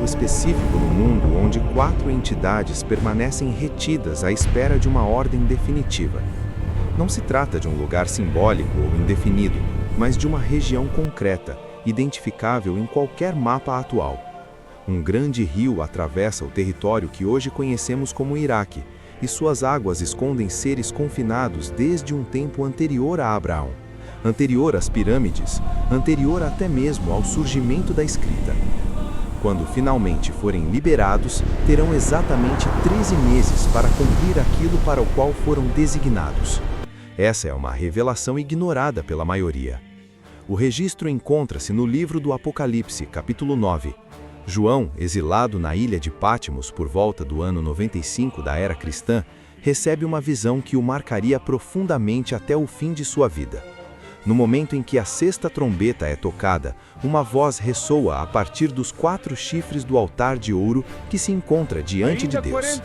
local específico no mundo onde 4 entidades permanecem retidas à espera de uma ordem definitiva. Não se trata de um lugar simbólico ou indefinido, mas de uma região concreta, identificável em qualquer mapa atual. Um grande rio atravessa o território que hoje conhecemos como Iraque, e suas águas escondem seres confinados desde um tempo anterior a Abraão, anterior às pirâmides, anterior até mesmo ao surgimento da escrita. Quando finalmente forem liberados, terão exatamente 13 meses para cumprir aquilo para o qual foram designados. Essa é uma revelação ignorada pela maioria. O registro encontra-se no livro do Apocalipse, capítulo 9. João, exilado na ilha de Patmos por volta do ano 95 da era cristã, recebe uma visão que o marcaria profundamente até o fim de sua vida. No momento em que a 6ª trombeta é tocada, uma voz ressoa a partir dos 4 chifres do altar de ouro que se encontra diante de Deus.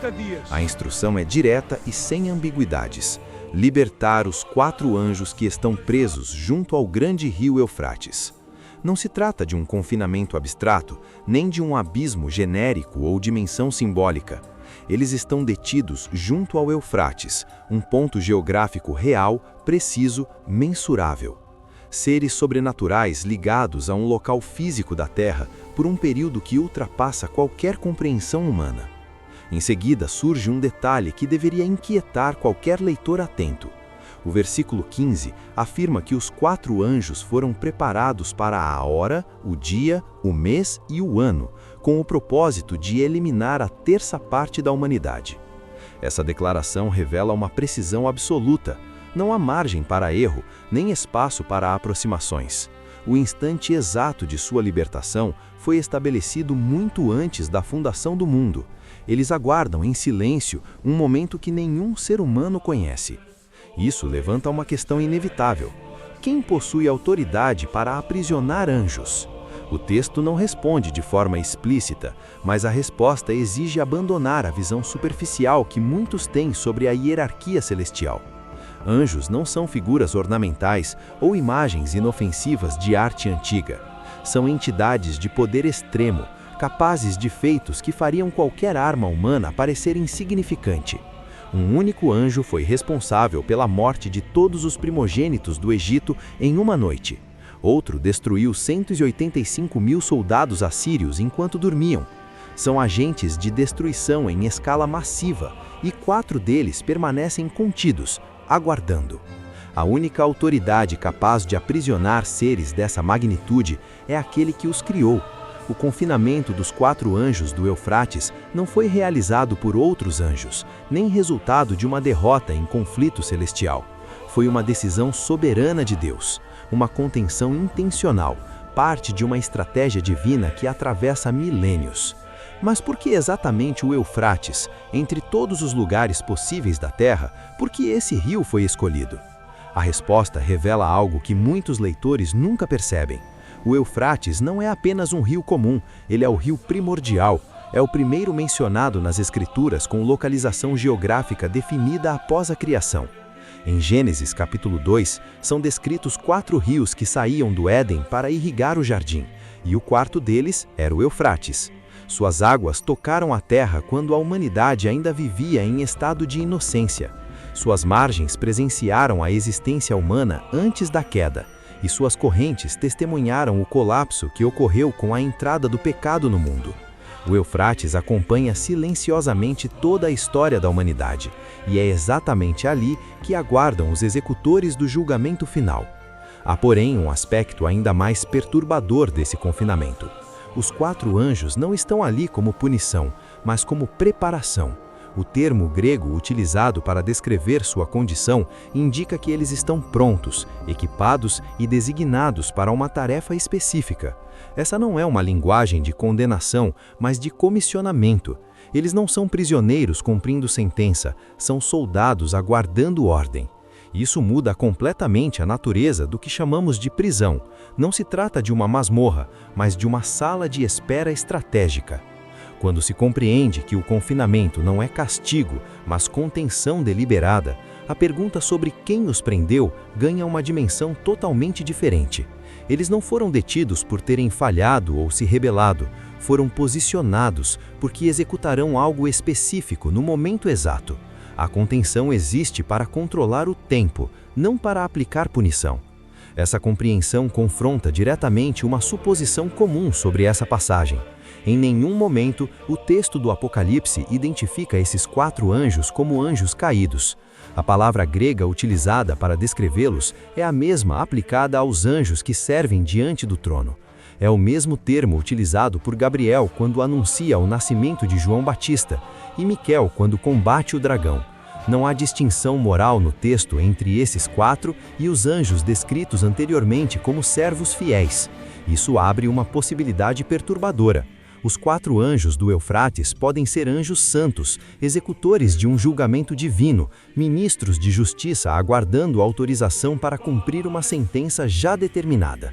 A instrução é direta e sem ambiguidades: libertar os 4 anjos que estão presos junto ao grande rio Eufrates. Não se trata de um confinamento abstrato, nem de um abismo genérico ou dimensão simbólica. Eles estão detidos junto ao Eufrates, um ponto geográfico real, preciso, mensurável. Seres sobrenaturais ligados a um local físico da Terra por um período que ultrapassa qualquer compreensão humana. Em seguida surge um detalhe que deveria inquietar qualquer leitor atento. O versículo 15 afirma que os 4 anjos foram preparados para a hora, o dia, o mês e o ano, com o propósito de eliminar a 1/3 parte da humanidade. Essa declaração revela uma precisão absoluta. Não há margem para erro, nem espaço para aproximações. O instante exato de sua libertação foi estabelecido muito antes da fundação do mundo. Eles aguardam em silêncio um momento que nenhum ser humano conhece. Isso levanta uma questão inevitável: quem possui autoridade para aprisionar anjos? O texto não responde de forma explícita, mas a resposta exige abandonar a visão superficial que muitos têm sobre a hierarquia celestial. Anjos não são figuras ornamentais ou imagens inofensivas de arte antiga. São entidades de poder extremo, capazes de feitos que fariam qualquer arma humana parecer insignificante. Um único anjo foi responsável pela morte de todos os primogênitos do Egito em uma noite. Outro destruiu 185.000 soldados assírios enquanto dormiam. São agentes de destruição em escala massiva, e 4 deles permanecem contidos, aguardando. A única autoridade capaz de aprisionar seres dessa magnitude é aquele que os criou. O confinamento dos 4 anjos do Eufrates não foi realizado por outros anjos, nem resultado de uma derrota em conflito celestial. Foi uma decisão soberana de Deus, uma contenção intencional, parte de uma estratégia divina que atravessa milênios. Mas por que exatamente o Eufrates? Entre todos os lugares possíveis da Terra, por que esse rio foi escolhido? A resposta revela algo que muitos leitores nunca percebem. O Eufrates não é apenas um rio comum, ele é o rio primordial. É o primeiro mencionado nas Escrituras com localização geográfica definida após a criação. Em Gênesis capítulo 2, são descritos 4 rios que saíam do Éden para irrigar o jardim, e o 4º deles era o Eufrates. Suas águas tocaram a terra quando a humanidade ainda vivia em estado de inocência. Suas margens presenciaram a existência humana antes da queda, e suas correntes testemunharam o colapso que ocorreu com a entrada do pecado no mundo. O Eufrates acompanha silenciosamente toda a história da humanidade, e é exatamente ali que aguardam os executores do julgamento final. Há, porém, um aspecto ainda mais perturbador desse confinamento. Os 4 anjos não estão ali como punição, mas como preparação. O termo grego utilizado para descrever sua condição indica que eles estão prontos, equipados e designados para uma tarefa específica. Essa não é uma linguagem de condenação, mas de comissionamento. Eles não são prisioneiros cumprindo sentença, são soldados aguardando ordem. Isso muda completamente a natureza do que chamamos de prisão. Não se trata de uma masmorra, mas de uma sala de espera estratégica. Quando se compreende que o confinamento não é castigo, mas contenção deliberada, a pergunta sobre quem os prendeu ganha uma dimensão totalmente diferente. Eles não foram detidos por terem falhado ou se rebelado, foram posicionados porque executarão algo específico no momento exato. A contenção existe para controlar o tempo, não para aplicar punição. Essa compreensão confronta diretamente uma suposição comum sobre essa passagem. Em nenhum momento, o texto do Apocalipse identifica esses 4 anjos como anjos caídos. A palavra grega utilizada para descrevê-los é a mesma aplicada aos anjos que servem diante do trono. É o mesmo termo utilizado por Gabriel quando anuncia o nascimento de João Batista e Miquel quando combate o dragão. Não há distinção moral no texto entre esses 4 e os anjos descritos anteriormente como servos fiéis. Isso abre uma possibilidade perturbadora. Os 4 anjos do Eufrates podem ser anjos santos, executores de um julgamento divino, ministros de justiça aguardando autorização para cumprir uma sentença já determinada.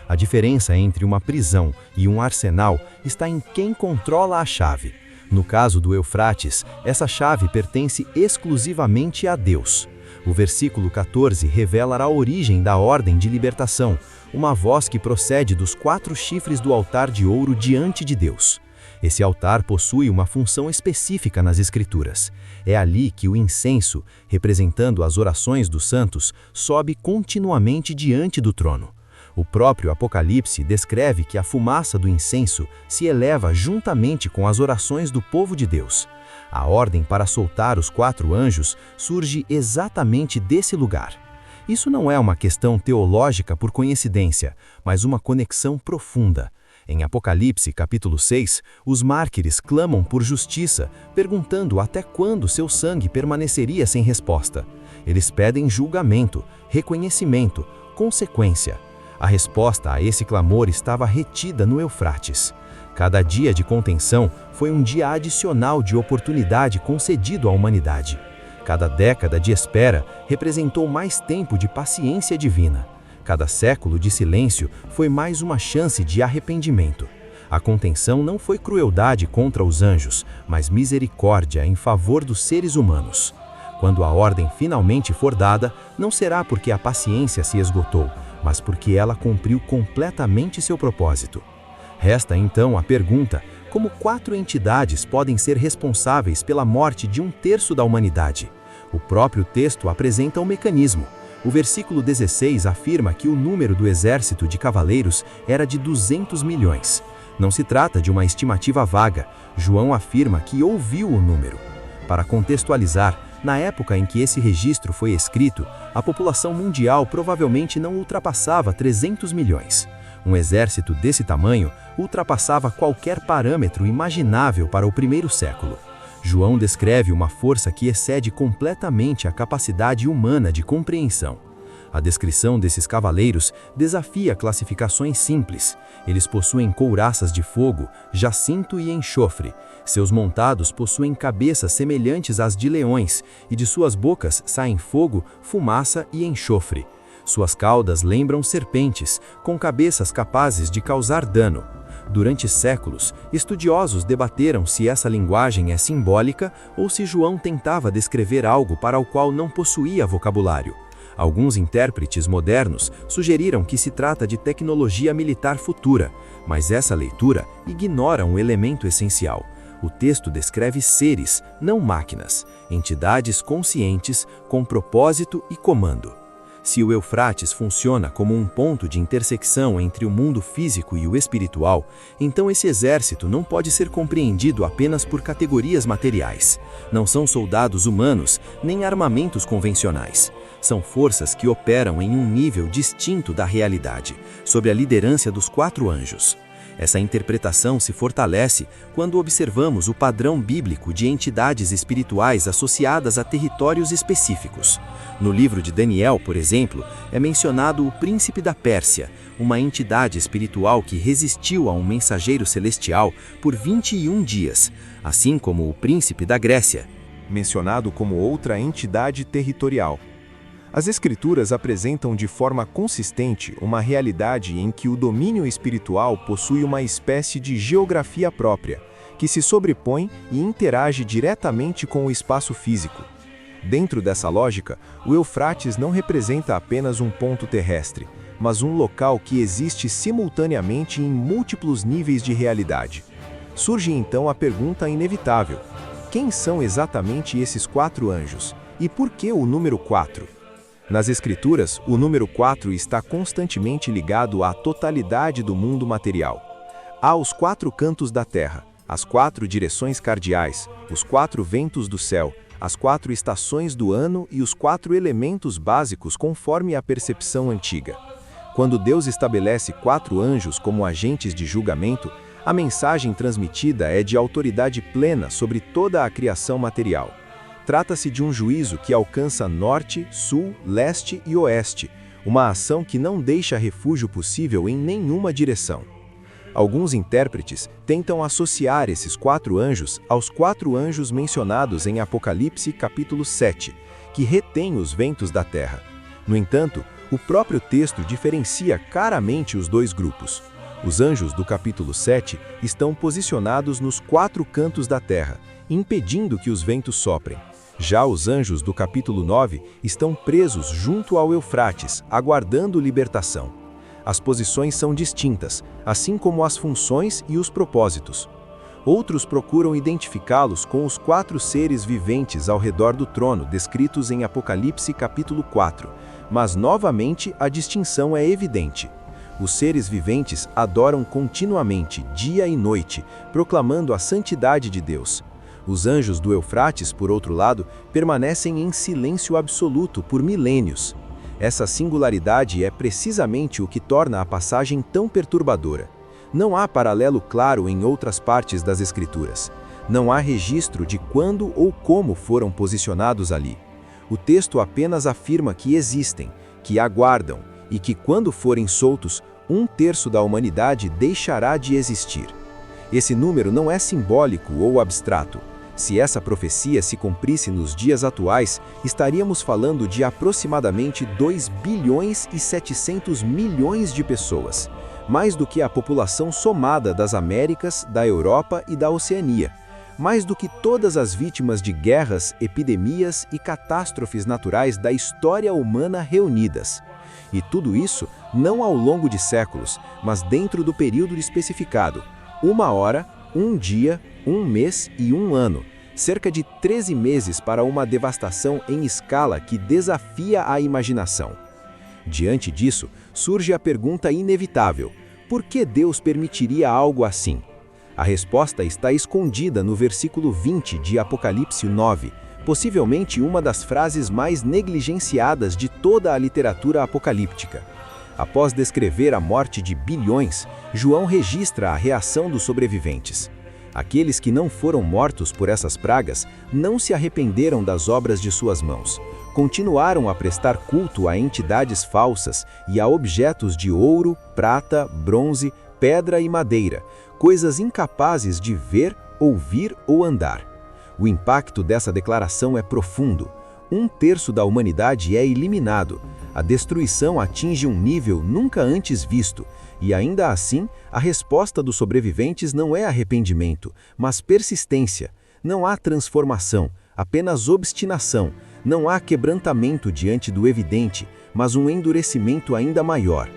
A diferença entre uma prisão e um arsenal está em quem controla a chave. No caso do Eufrates, essa chave pertence exclusivamente a Deus. O versículo 14 revela a origem da ordem de libertação, uma voz que procede dos 4 chifres do altar de ouro diante de Deus. Esse altar possui uma função específica nas Escrituras. É ali que o incenso, representando as orações dos santos, sobe continuamente diante do trono. O próprio Apocalipse descreve que a fumaça do incenso se eleva juntamente com as orações do povo de Deus. A ordem para soltar os 4 anjos surge exatamente desse lugar. Isso não é uma questão teológica por coincidência, mas uma conexão profunda. Em Apocalipse, capítulo 6, os mártires clamam por justiça, perguntando até quando seu sangue permaneceria sem resposta. Eles pedem julgamento, reconhecimento, consequência. A resposta a esse clamor estava retida no Eufrates. Cada dia de contenção foi um dia adicional de oportunidade concedido à humanidade. Cada década de espera representou mais tempo de paciência divina. Cada século de silêncio foi mais uma chance de arrependimento. A contenção não foi crueldade contra os anjos, mas misericórdia em favor dos seres humanos. Quando a ordem finalmente for dada, não será porque a paciência se esgotou, mas porque ela cumpriu completamente seu propósito. Resta então a pergunta: como 4 entidades podem ser responsáveis pela morte de 1/3 da humanidade? O próprio texto apresenta o mecanismo. O versículo 16 afirma que o número do exército de cavaleiros era de 200 milhões. Não se trata de uma estimativa vaga. João afirma que ouviu o número. Para contextualizar, na época em que esse registro foi escrito, a população mundial provavelmente não ultrapassava 300 milhões. Um exército desse tamanho ultrapassava qualquer parâmetro imaginável para o primeiro século. João descreve uma força que excede completamente a capacidade humana de compreensão. A descrição desses cavaleiros desafia classificações simples. Eles possuem couraças de fogo, jacinto e enxofre. Seus montados possuem cabeças semelhantes às de leões, e de suas bocas saem fogo, fumaça e enxofre. Suas caudas lembram serpentes, com cabeças capazes de causar dano. Durante séculos, estudiosos debateram se essa linguagem é simbólica ou se João tentava descrever algo para o qual não possuía vocabulário. Alguns intérpretes modernos sugeriram que se trata de tecnologia militar futura, mas essa leitura ignora um elemento essencial. O texto descreve seres, não máquinas, entidades conscientes com propósito e comando. Se o Eufrates funciona como um ponto de intersecção entre o mundo físico e o espiritual, então esse exército não pode ser compreendido apenas por categorias materiais. Não são soldados humanos, nem armamentos convencionais. São forças que operam em um nível distinto da realidade, sob a liderança dos 4 anjos. Essa interpretação se fortalece quando observamos o padrão bíblico de entidades espirituais associadas a territórios específicos. No livro de Daniel, por exemplo, é mencionado o príncipe da Pérsia, uma entidade espiritual que resistiu a um mensageiro celestial por 21 dias, assim como o príncipe da Grécia, mencionado como outra entidade territorial. As Escrituras apresentam de forma consistente uma realidade em que o domínio espiritual possui uma espécie de geografia própria, que se sobrepõe e interage diretamente com o espaço físico. Dentro dessa lógica, o Eufrates não representa apenas um ponto terrestre, mas um local que existe simultaneamente em múltiplos níveis de realidade. Surge então a pergunta inevitável: quem são exatamente esses 4 anjos? E por que o número 4? Nas Escrituras, o número 4 está constantemente ligado à totalidade do mundo material. Há os 4 cantos da terra, as 4 direções cardeais, os 4 ventos do céu, as 4 estações do ano e os 4 elementos básicos conforme a percepção antiga. Quando Deus estabelece 4 anjos como agentes de julgamento, a mensagem transmitida é de autoridade plena sobre toda a criação material. Trata-se de um juízo que alcança norte, sul, leste e oeste, uma ação que não deixa refúgio possível em nenhuma direção. Alguns intérpretes tentam associar esses 4 anjos aos 4 anjos mencionados em Apocalipse capítulo 7, que retêm os ventos da terra. No entanto, o próprio texto diferencia claramente os 2 grupos. Os anjos do capítulo 7 estão posicionados nos 4 cantos da terra, impedindo que os ventos soprem. Já os anjos do capítulo 9 estão presos junto ao Eufrates, aguardando libertação. As posições são distintas, assim como as funções e os propósitos. Outros procuram identificá-los com os 4 seres viventes ao redor do trono, descritos em Apocalipse capítulo 4, mas novamente a distinção é evidente. Os seres viventes adoram continuamente, dia e noite, proclamando a santidade de Deus. Os anjos do Eufrates, por outro lado, permanecem em silêncio absoluto por milênios. Essa singularidade é precisamente o que torna a passagem tão perturbadora. Não há paralelo claro em outras partes das Escrituras. Não há registro de quando ou como foram posicionados ali. O texto apenas afirma que existem, que aguardam e que, quando forem soltos, 1/3 da humanidade deixará de existir. Esse número não é simbólico ou abstrato. Se essa profecia se cumprisse nos dias atuais, estaríamos falando de aproximadamente 2 bilhões e 700 milhões de pessoas, mais do que a população somada das Américas, da Europa e da Oceania, mais do que todas as vítimas de guerras, epidemias e catástrofes naturais da história humana reunidas. E tudo isso não ao longo de séculos, mas dentro do período especificado: 1 hora, 1 dia, 1 mês e 1 ano, cerca de 13 meses para uma devastação em escala que desafia a imaginação. Diante disso, surge a pergunta inevitável: por que Deus permitiria algo assim? A resposta está escondida no versículo 20 de Apocalipse 9, possivelmente uma das frases mais negligenciadas de toda a literatura apocalíptica. Após descrever a morte de bilhões, João registra a reação dos sobreviventes. Aqueles que não foram mortos por essas pragas não se arrependeram das obras de suas mãos. Continuaram a prestar culto a entidades falsas e a objetos de ouro, prata, bronze, pedra e madeira, coisas incapazes de ver, ouvir ou andar. O impacto dessa declaração é profundo. 1/3 da humanidade é eliminado. A destruição atinge um nível nunca antes visto, e ainda assim, a resposta dos sobreviventes não é arrependimento, mas persistência. Não há transformação, apenas obstinação. Não há quebrantamento diante do evidente, mas um endurecimento ainda maior.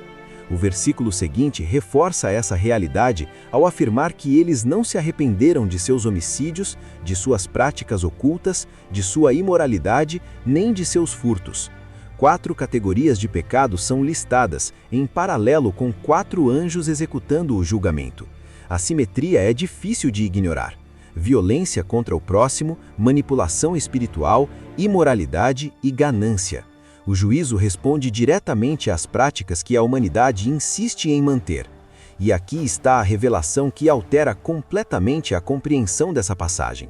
O versículo seguinte reforça essa realidade ao afirmar que eles não se arrependeram de seus homicídios, de suas práticas ocultas, de sua imoralidade, nem de seus furtos. 4 categorias de pecado são listadas, em paralelo com 4 anjos executando o julgamento. A simetria é difícil de ignorar. Violência contra o próximo, manipulação espiritual, imoralidade e ganância. O juízo responde diretamente às práticas que a humanidade insiste em manter. E aqui está a revelação que altera completamente a compreensão dessa passagem.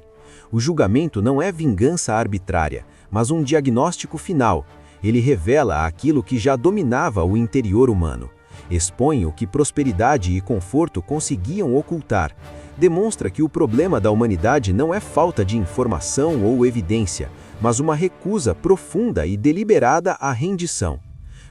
O julgamento não é vingança arbitrária, mas um diagnóstico final. Ele revela aquilo que já dominava o interior humano. Expõe o que prosperidade e conforto conseguiam ocultar. Demonstra que o problema da humanidade não é falta de informação ou evidência, mas uma recusa profunda e deliberada à rendição.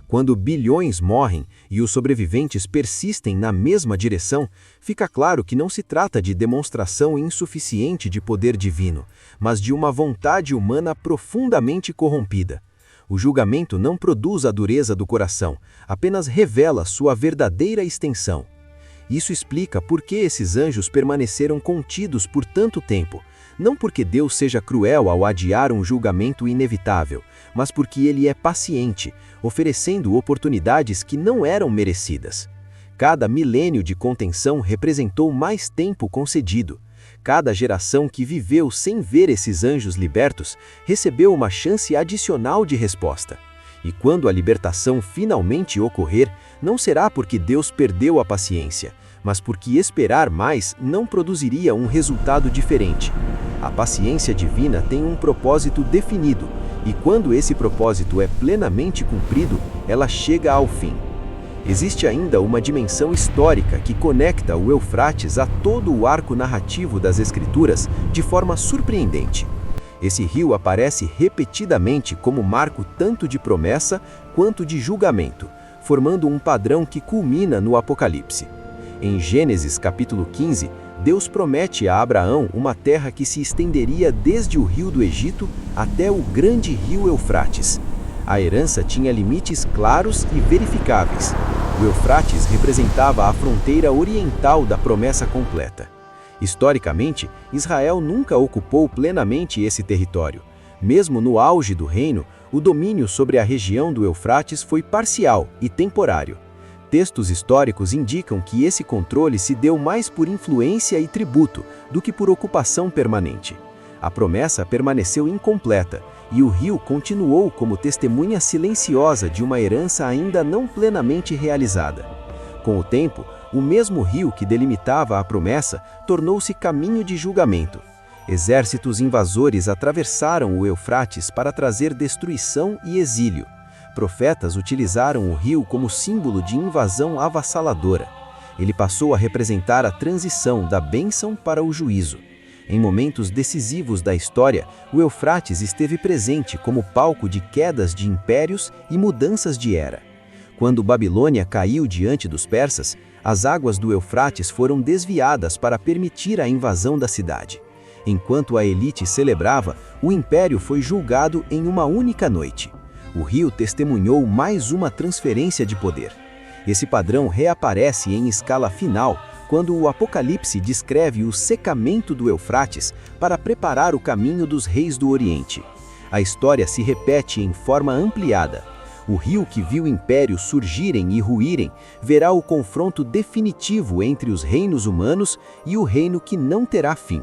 Quando bilhões morrem e os sobreviventes persistem na mesma direção, fica claro que não se trata de demonstração insuficiente de poder divino, mas de uma vontade humana profundamente corrompida. O julgamento não produz a dureza do coração, apenas revela sua verdadeira extensão. Isso explica por que esses anjos permaneceram contidos por tanto tempo, não porque Deus seja cruel ao adiar um julgamento inevitável, mas porque ele é paciente, oferecendo oportunidades que não eram merecidas. Cada milênio de contenção representou mais tempo concedido. Cada geração que viveu sem ver esses anjos libertos recebeu uma chance adicional de resposta. E quando a libertação finalmente ocorrer, não será porque Deus perdeu a paciência, mas porque esperar mais não produziria um resultado diferente. A paciência divina tem um propósito definido, e quando esse propósito é plenamente cumprido, ela chega ao fim. Existe ainda uma dimensão histórica que conecta o Eufrates a todo o arco narrativo das Escrituras de forma surpreendente. Esse rio aparece repetidamente como marco tanto de promessa quanto de julgamento, formando um padrão que culmina no Apocalipse. Em Gênesis capítulo 15, Deus promete a Abraão uma terra que se estenderia desde o rio do Egito até o grande rio Eufrates. A herança tinha limites claros e verificáveis. O Eufrates representava a fronteira oriental da promessa completa. Historicamente, Israel nunca ocupou plenamente esse território. Mesmo no auge do reino, o domínio sobre a região do Eufrates foi parcial e temporário. Textos históricos indicam que esse controle se deu mais por influência e tributo do que por ocupação permanente. A promessa permaneceu incompleta, e o rio continuou como testemunha silenciosa de uma herança ainda não plenamente realizada. Com o tempo, o mesmo rio que delimitava a promessa tornou-se caminho de julgamento. Exércitos invasores atravessaram o Eufrates para trazer destruição e exílio. Profetas utilizaram o rio como símbolo de invasão avassaladora. Ele passou a representar a transição da bênção para o juízo. Em momentos decisivos da história, o Eufrates esteve presente como palco de quedas de impérios e mudanças de era. Quando Babilônia caiu diante dos persas, as águas do Eufrates foram desviadas para permitir a invasão da cidade. Enquanto a elite celebrava, o império foi julgado em uma única noite. O rio testemunhou mais uma transferência de poder. Esse padrão reaparece em escala final quando o Apocalipse descreve o secamento do Eufrates para preparar o caminho dos reis do Oriente. A história se repete em forma ampliada. O rio que viu impérios surgirem e ruírem verá o confronto definitivo entre os reinos humanos e o reino que não terá fim.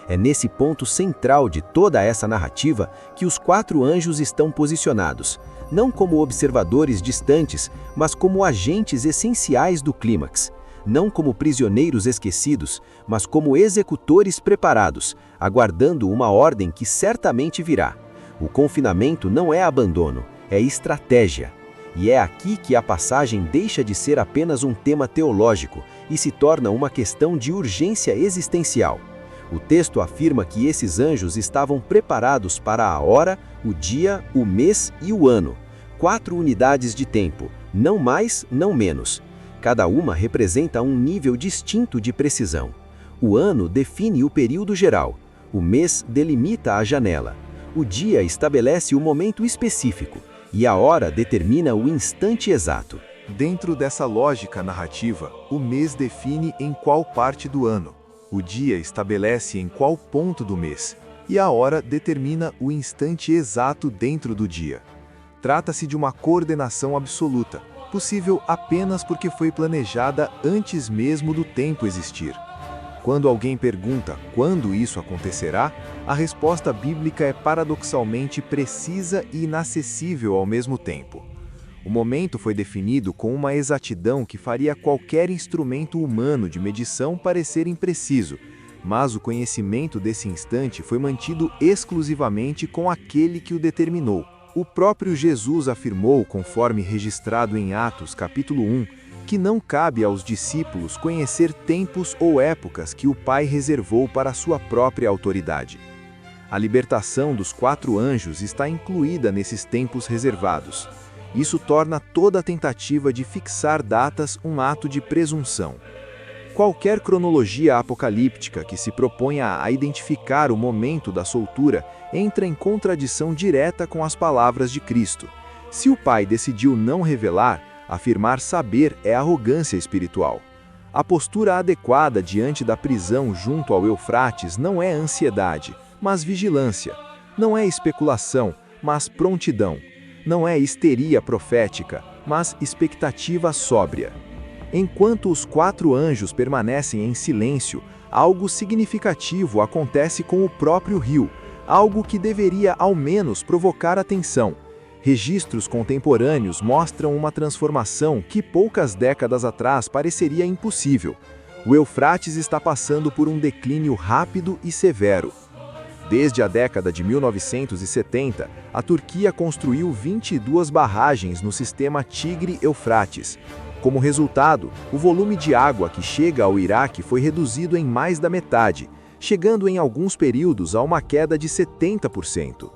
É nesse ponto central de toda essa narrativa que os 4 anjos estão posicionados, não como observadores distantes, mas como agentes essenciais do clímax. Não como prisioneiros esquecidos, mas como executores preparados, aguardando uma ordem que certamente virá. O confinamento não é abandono, é estratégia. E é aqui que a passagem deixa de ser apenas um tema teológico e se torna uma questão de urgência existencial. O texto afirma que esses anjos estavam preparados para a hora, o dia, o mês e o ano. 4 unidades de tempo, não mais, não menos. Cada uma representa um nível distinto de precisão. O ano define o período geral. O mês delimita a janela. O dia estabelece o momento específico. E a hora determina o instante exato. Dentro dessa lógica narrativa, o mês define em qual parte do ano. O dia estabelece em qual ponto do mês. E a hora determina o instante exato dentro do dia. Trata-se de uma coordenação absoluta, possível apenas porque foi planejada antes mesmo do tempo existir. Quando alguém pergunta quando isso acontecerá, a resposta bíblica é paradoxalmente precisa e inacessível ao mesmo tempo. O momento foi definido com uma exatidão que faria qualquer instrumento humano de medição parecer impreciso, mas o conhecimento desse instante foi mantido exclusivamente com aquele que o determinou. O próprio Jesus afirmou, conforme registrado em Atos capítulo 1, que não cabe aos discípulos conhecer tempos ou épocas que o Pai reservou para a sua própria autoridade. A libertação dos 4 anjos está incluída nesses tempos reservados. Isso torna toda tentativa de fixar datas um ato de presunção. Qualquer cronologia apocalíptica que se proponha a identificar o momento da soltura entra em contradição direta com as palavras de Cristo. Se o Pai decidiu não revelar, afirmar saber é arrogância espiritual. A postura adequada diante da prisão junto ao Eufrates não é ansiedade, mas vigilância. Não é especulação, mas prontidão. Não é histeria profética, mas expectativa sóbria. Enquanto os 4 anjos permanecem em silêncio, algo significativo acontece com o próprio rio, algo que deveria ao menos provocar atenção. Registros contemporâneos mostram uma transformação que poucas décadas atrás pareceria impossível. O Eufrates está passando por um declínio rápido e severo. Desde a década de 1970, a Turquia construiu 22 barragens no sistema Tigre-Eufrates. Como resultado, o volume de água que chega ao Iraque foi reduzido em mais da metade, chegando em alguns períodos a uma queda de 70%.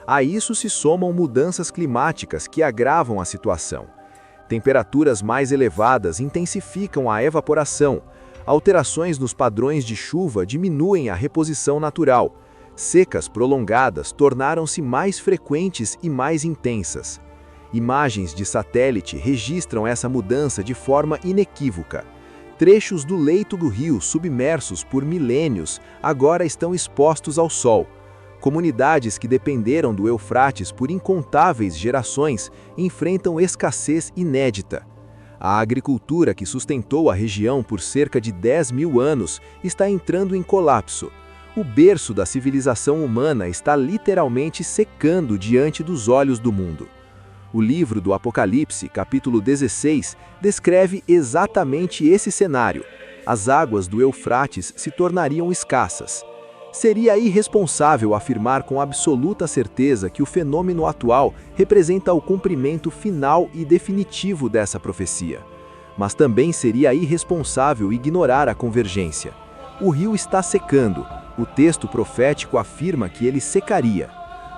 A isso se somam mudanças climáticas que agravam a situação. Temperaturas mais elevadas intensificam a evaporação, alterações nos padrões de chuva diminuem a reposição natural, secas prolongadas tornaram-se mais frequentes e mais intensas. Imagens de satélite registram essa mudança de forma inequívoca. Trechos do leito do rio submersos por milênios agora estão expostos ao sol. Comunidades que dependeram do Eufrates por incontáveis gerações enfrentam escassez inédita. A agricultura que sustentou a região por cerca de 10.000 anos está entrando em colapso. O berço da civilização humana está literalmente secando diante dos olhos do mundo. O livro do Apocalipse, capítulo 16, descreve exatamente esse cenário. As águas do Eufrates se tornariam escassas. Seria irresponsável afirmar com absoluta certeza que o fenômeno atual representa o cumprimento final e definitivo dessa profecia. Mas também seria irresponsável ignorar a convergência. O rio está secando. O texto profético afirma que ele secaria.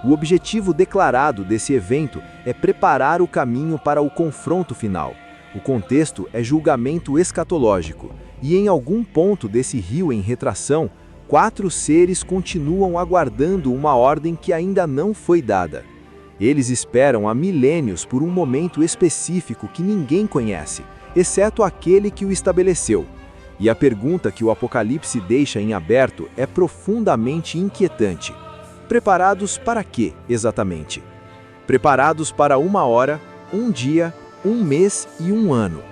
O objetivo declarado desse evento é preparar o caminho para o confronto final. O contexto é julgamento escatológico, e em algum ponto desse rio em retração, 4 seres continuam aguardando uma ordem que ainda não foi dada. Eles esperam há milênios por um momento específico que ninguém conhece, exceto aquele que o estabeleceu. E a pergunta que o Apocalipse deixa em aberto é profundamente inquietante. Preparados para quê, exatamente? Preparados para 1 hora, 1 dia, 1 mês e 1 ano.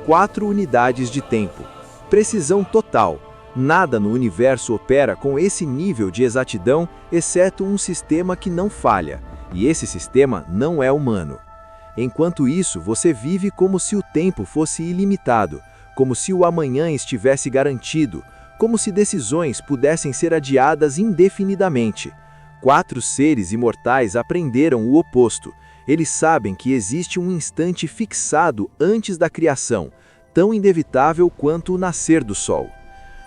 4 unidades de tempo. Precisão total. Nada no universo opera com esse nível de exatidão, exceto um sistema que não falha, e esse sistema não é humano. Enquanto isso, você vive como se o tempo fosse ilimitado, como se o amanhã estivesse garantido, como se decisões pudessem ser adiadas indefinidamente. 4 seres imortais aprenderam o oposto. Eles sabem que existe um instante fixado antes da criação, tão inevitável quanto o nascer do sol.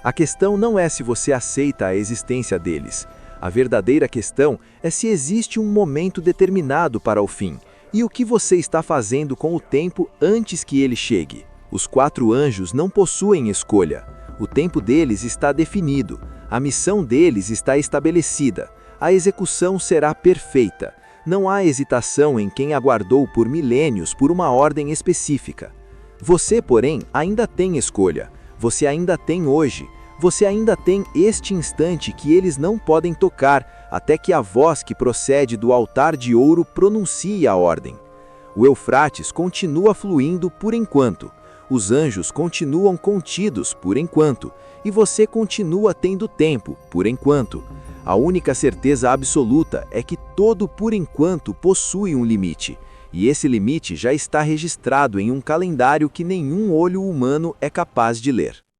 A questão não é se você aceita a existência deles. A verdadeira questão é se existe um momento determinado para o fim, e o que você está fazendo com o tempo antes que ele chegue. Os 4 anjos não possuem escolha. O tempo deles está definido, a missão deles está estabelecida. A execução será perfeita. Não há hesitação em quem aguardou por milênios por uma ordem específica. Você, porém, ainda tem escolha. Você ainda tem hoje. Você ainda tem este instante que eles não podem tocar, até que a voz que procede do altar de ouro pronuncie a ordem. O Eufrates continua fluindo por enquanto. Os anjos continuam contidos por enquanto. E você continua tendo tempo por enquanto. A única certeza absoluta é que todo por enquanto possui um limite, e esse limite já está registrado em um calendário que nenhum olho humano é capaz de ler.